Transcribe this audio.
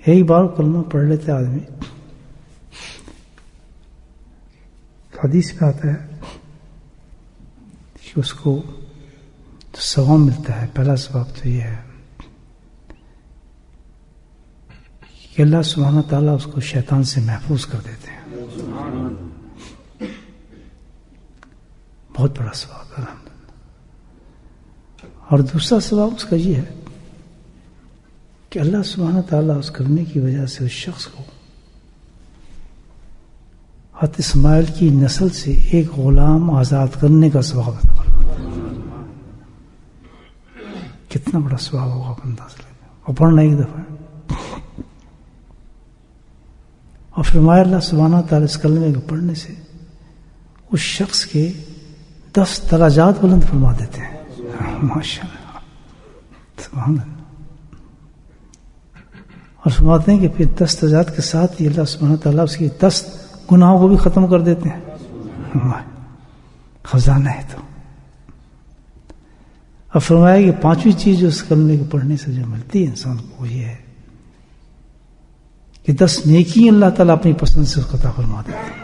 ایک بار کلمہ پڑھ لیتے آدمی، حدیث میں آتا ہے کہ اس کو جو ثواب ملتا ہے، پہلا ثواب تو یہ ہے کہ اللہ سبحانہ تعالیٰ اس کو شیطان سے محفوظ کر دیتے ہیں. بہت بڑا ثواب ہے الحمدللہ. اور دوسرا ثواب اس کا یہ ہے کہ اللہ سبحانہ تعالیٰ اس کرنے کی وجہ سے اس شخص کو حضرت اسماعیل کی نسل سے ایک غلام آزاد کرنے کا ثواب ہے. کتنا بڑا ثواب ہوگا بندہ سے لگا. اور پڑھنا ایک دفعہ اور فرمایا اللہ سبحانہ تعالیٰ اس کلمے کو پڑھنے سے اس شخص کے 10 درجات بلند فرما دیتے ہیں. ماشاء اللہ سبحان اللہ. اور فرماتے ہیں کہ پھر 10 درجات کے ساتھ ہی اللہ سبحانہ تعالیٰ اس کی 10 گناہوں کو بھی ختم کر دیتے ہیں. خزانہ ہے. تو اب فرمایا کہ 5ویں چیز جو اس کلمے کو پڑھنے سے جو ملتی ہے انسان کو وہ یہ ہے کہ 10 نیکی اللہ تعالیٰ اپنی پسند سے اس کو عطا فرما دیتے ہیں.